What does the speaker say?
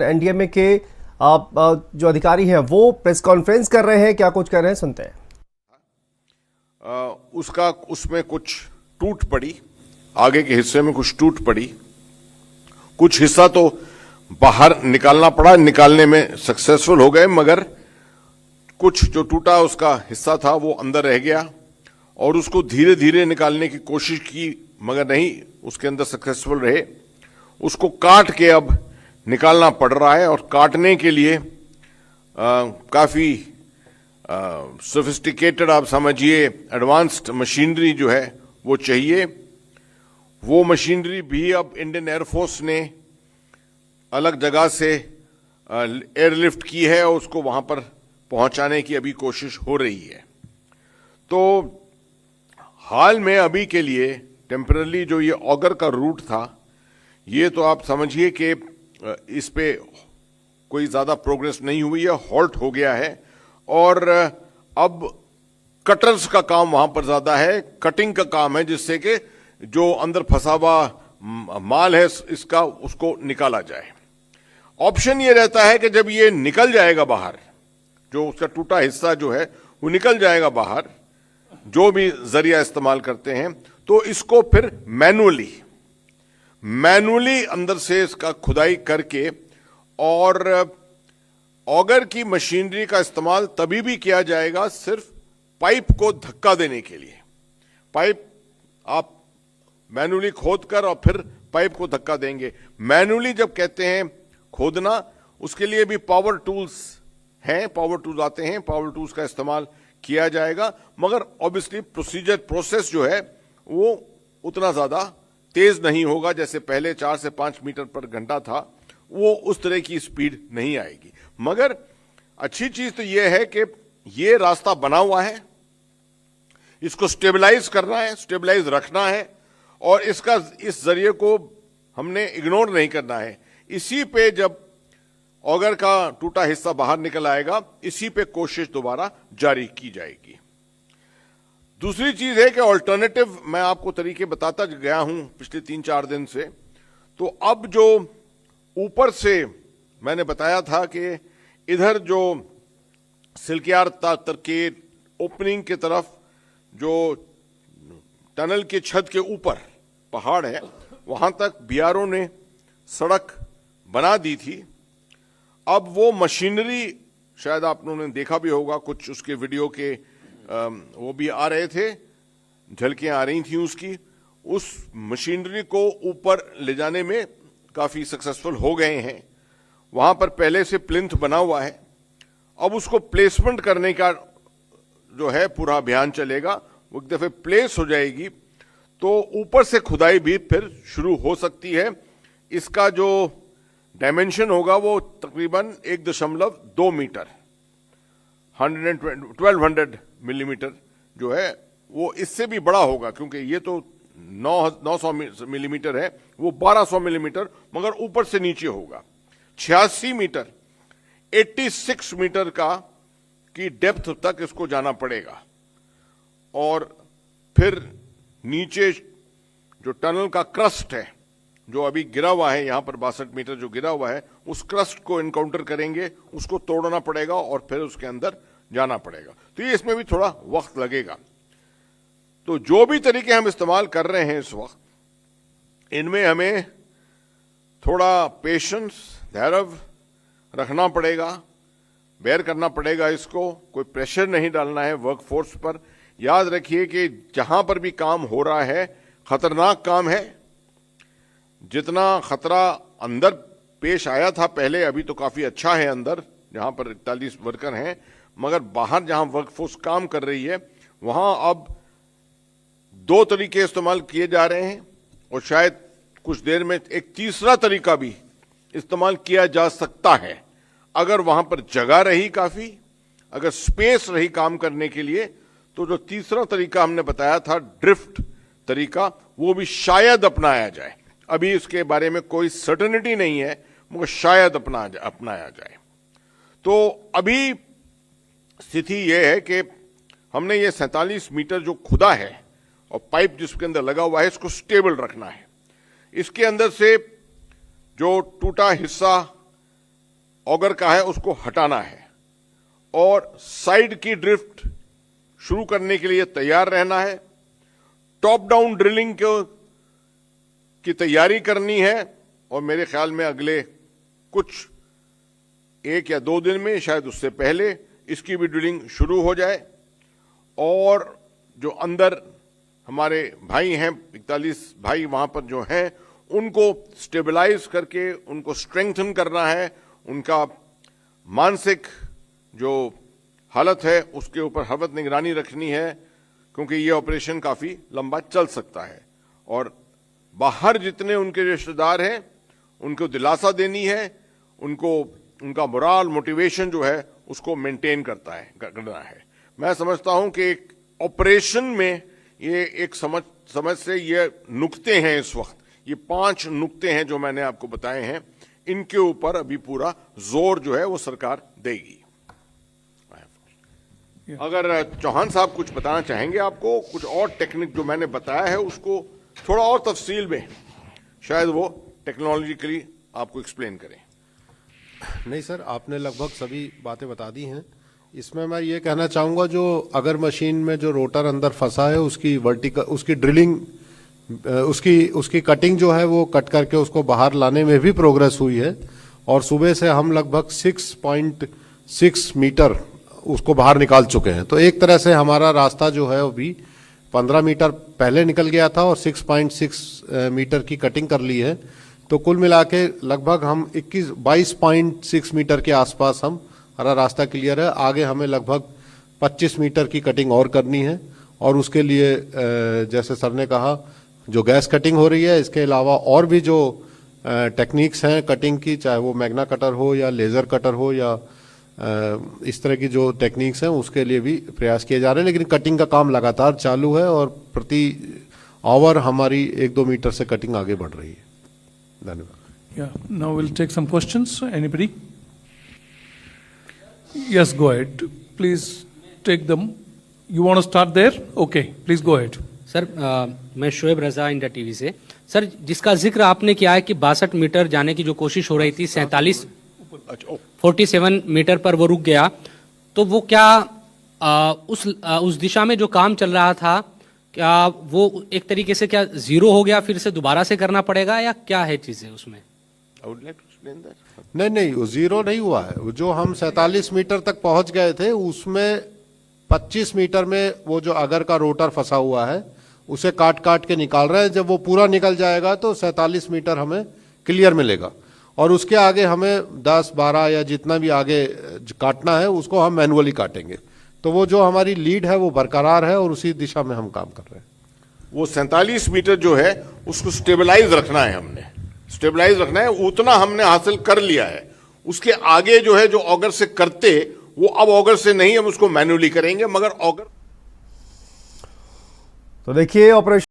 NDMA के जो अधिकारी हैं वो प्रेस कॉन्फ्रेंस कर रहे हैं, क्या कुछ कर रहे हैं सुनते हैं। उसमें कुछ टूट पड़ी, आगे के हिस्से में कुछ टूट पड़ी, कुछ हिस्सा तो बाहर निकालना पड़ा, निकालने में सक्सेसफुल हो गए, मगर कुछ जो टूटा उसका हिस्सा था वो अंदर रह गया और उसको धीरे धीरे निकालने की कोशिश की मगर नहीं उसके अंदर सक्सेसफुल रहे। उसको काट के अब निकालना पड़ रहा है और काटने के लिए काफी सोफिस्टिकेटेड, आप समझिए एडवांस्ड मशीनरी जो है वो चाहिए। वो मशीनरी भी अब इंडियन एयरफोर्स ने अलग जगह से एयरलिफ्ट की है और उसको वहां पर पहुंचाने की अभी कोशिश हो रही है। तो हाल में अभी के लिए टेम्पररी जो ये ऑगर का रूट था, ये तो आप समझिए कि इस पे कोई ज्यादा प्रोग्रेस नहीं हुई है, हॉल्ट हो गया है और अब कटर्स का काम वहां पर ज्यादा है, कटिंग का काम है, जिससे कि जो अंदर फंसा हुआ माल है इसका उसको निकाला जाए। ऑप्शन ये रहता है कि जब ये निकल जाएगा बाहर, जो उसका टूटा हिस्सा जो है वो निकल जाएगा बाहर, जो भी जरिया इस्तेमाल करते हैं, तो इसको फिर मैनुअली अंदर से इसका खुदाई करके और ऑगर की मशीनरी का इस्तेमाल तभी भी किया जाएगा सिर्फ पाइप को धक्का देने के लिए। पाइप आप मैनुअली खोद कर और फिर पाइप को धक्का देंगे। मैनुअली जब कहते हैं खोदना, उसके लिए भी पावर टूल्स हैं, पावर टूल्स आते हैं, पावर टूल्स का इस्तेमाल किया जाएगा, मगर ऑब्वियसली प्रोसेस जो है वो उतना ज्यादा तेज नहीं होगा जैसे पहले 4 से 5 मीटर पर घंटा था, वो उस तरह की स्पीड नहीं आएगी। मगर अच्छी चीज तो यह है कि ये रास्ता बना हुआ है, इसको स्टेबलाइज करना है, स्टेबलाइज रखना है और इस जरिए को हमने इग्नोर नहीं करना है। इसी पे जब ऑगर का टूटा हिस्सा बाहर निकल आएगा, इसी पे कोशिश दोबारा जारी की जाएगी। दूसरी चीज है कि ऑल्टरनेटिव मैं आपको तरीके बताता गया हूं पिछले 3-4 दिन से। तो अब जो ऊपर से मैंने बताया था कि इधर जो सिल्कियार तर के ओपनिंग की तरफ जो टनल के छत के ऊपर पहाड़ है, वहां तक बीआरओ ने सड़क बना दी थी। अब वो मशीनरी, शायद आप लोगों ने देखा भी होगा, कुछ उसके वीडियो के वो भी आ रहे थे, झलकियां आ रही थी उसकी। उस मशीनरी को ऊपर ले जाने में काफी सक्सेसफुल हो गए हैं। वहां पर पहले से प्लिंथ बना हुआ है, अब उसको प्लेसमेंट करने का जो है पूरा अभियान चलेगा। वो एक दफे प्लेस हो जाएगी तो ऊपर से खुदाई भी फिर शुरू हो सकती है। इसका जो डायमेंशन होगा वो तकरीबन 1.2 मीटर 1200 मिलीमीटर जो है वो इससे भी बड़ा होगा, क्योंकि ये तो 900 मिलीमीटर है, वो 1200 मिलीमीटर मगर ऊपर से नीचे होगा। 86 मीटर 86 मीटर की डेप्थ तक इसको जाना पड़ेगा और फिर नीचे जो टनल का क्रस्ट है जो अभी गिरा हुआ है, यहां पर 62 मीटर जो गिरा हुआ है, उस क्रस्ट को एनकाउंटर करेंगे, उसको तोड़ना पड़ेगा और फिर उसके अंदर जाना पड़ेगा। तो ये इसमें भी थोड़ा वक्त लगेगा। तो जो भी तरीके हम इस्तेमाल कर रहे हैं इस वक्त, इनमें हमें थोड़ा पेशेंस, धैर्य रखना पड़ेगा, बेयर करना पड़ेगा। इसको कोई प्रेशर नहीं डालना है वर्कफोर्स पर। याद रखिए कि जहां पर भी काम हो रहा है खतरनाक काम है। जितना खतरा अंदर पेश आया था पहले, अभी तो काफी अच्छा है अंदर, जहां पर 41 वर्कर हैं, मगर बाहर जहां वर्कफोर्स काम कर रही है वहां अब 2 तरीके इस्तेमाल किए जा रहे हैं और शायद कुछ देर में एक तीसरा तरीका भी इस्तेमाल किया जा सकता है। अगर वहां पर जगह रही काफी, अगर स्पेस रही काम करने के लिए, तो जो तीसरा तरीका हमने बताया था ड्रिफ्ट तरीका, वो भी शायद अपनाया जाए। अभी इसके बारे में कोई सर्टेनिटी नहीं है, मगर शायद अपनाया जाए। तो अभी स्थिति यह है कि हमने ये 47 मीटर जो खुदा है और पाइप जिसके अंदर लगा हुआ है, इसको स्टेबल रखना है। इसके अंदर से जो टूटा हिस्सा ऑगर का है उसको हटाना है और साइड की ड्रिफ्ट शुरू करने के लिए तैयार रहना है। टॉप डाउन ड्रिलिंग की तैयारी करनी है और मेरे ख्याल में अगले कुछ 1 या 2 दिन में, शायद उससे पहले, इसकी भी ड्रिलिंग शुरू हो जाए। और जो अंदर हमारे भाई हैं, 41 भाई वहां पर जो हैं, उनको स्टेबलाइज करके उनको स्ट्रेंथन करना है। उनका मानसिक जो हालत है उसके ऊपर हर वक्त निगरानी रखनी है, क्योंकि ये ऑपरेशन काफी लंबा चल सकता है। और बाहर जितने उनके रिश्तेदार हैं उनको दिलासा देनी है, उनको उनका मोरल मोटिवेशन जो है उसको मेंटेन करना है। मैं समझता हूं कि एक ऑपरेशन में ये एक समझ से ये नुक्ते हैं, इस वक्त ये 5 नुक्ते हैं जो मैंने आपको बताए हैं, इनके ऊपर अभी पूरा जोर जो है वो सरकार देगी। अगर चौहान साहब कुछ बताना चाहेंगे आपको, कुछ और टेक्निक जो मैंने बताया है उसको थोड़ा और तफसील में शायद वो टेक्नोलॉजिकली आपको एक्सप्लेन करें। नहीं सर, आपने लगभग सभी बातें बता दी हैं। इसमें मैं ये कहना चाहूँगा, जो अगर मशीन में जो रोटर अंदर फंसा है उसकी वर्टिकल, उसकी ड्रिलिंग, उसकी कटिंग जो है वो कट करके उसको बाहर लाने में भी प्रोग्रेस हुई है। और सुबह से हम लगभग 6.6 मीटर उसको बाहर निकाल चुके हैं। तो एक तरह से हमारा रास्ता जो है वो भी 15 मीटर पहले निकल गया था और 6.6 मीटर की कटिंग कर ली है। तो कुल मिला के लगभग हम 22.6 मीटर के आसपास हमारा रास्ता क्लियर है। आगे हमें लगभग 25 मीटर की कटिंग और करनी है। और उसके लिए जैसे सर ने कहा, जो गैस कटिंग हो रही है, इसके अलावा और भी जो टेक्निक्स हैं कटिंग की, चाहे वो मैग्ना कटर हो या लेज़र कटर हो या इस तरह की जो टेक्निक्स हैं, उसके लिए भी प्रयास किए जा रहे हैं। लेकिन कटिंग का काम लगातार चालू है और प्रति आवर हमारी 1-2 मीटर से कटिंग आगे बढ़ रही है। धन्यवाद। Yeah, now we'll take some questions. Anybody? Yes, go ahead. Please take them. You want to start there? Okay, please go ahead. Sir मैं शोएब रजा इंडिया टीवी से। सर, जिसका जिक्र आपने किया है कि 62 मीटर जाने की जो कोशिश हो रही थी, 47 मीटर पर वो रुक गया, तो वो क्या उस दिशा में जो काम चल रहा था, क्या वो एक तरीके से क्या जीरो हो गया, फिर से दोबारा से करना पड़ेगा, या क्या है चीजें उसमें? नहीं, वो जीरो नहीं हुआ है। जो हम 47 मीटर तक पहुंच गए थे, उसमें 25 मीटर में वो जो अगर का रोटर फंसा हुआ है उसे काट के निकाल रहे हैं। जब वो पूरा निकल जाएगा तो 47 मीटर हमें क्लियर मिलेगा और उसके आगे हमें 10-12 या जितना भी आगे काटना है उसको हम मैनुअली काटेंगे। तो वो जो हमारी लीड है वो बरकरार है और उसी दिशा में हम काम कर रहे हैं। वो 47 मीटर जो है उसको स्टेबलाइज रखना है, हमने स्टेबलाइज रखना है, उतना हमने हासिल कर लिया है। उसके आगे जो है, जो ऑगर से करते, वो अब ऑगर से नहीं, हम उसको मैन्युअली करेंगे। मगर ऑगर, तो देखिए ऑपरेशन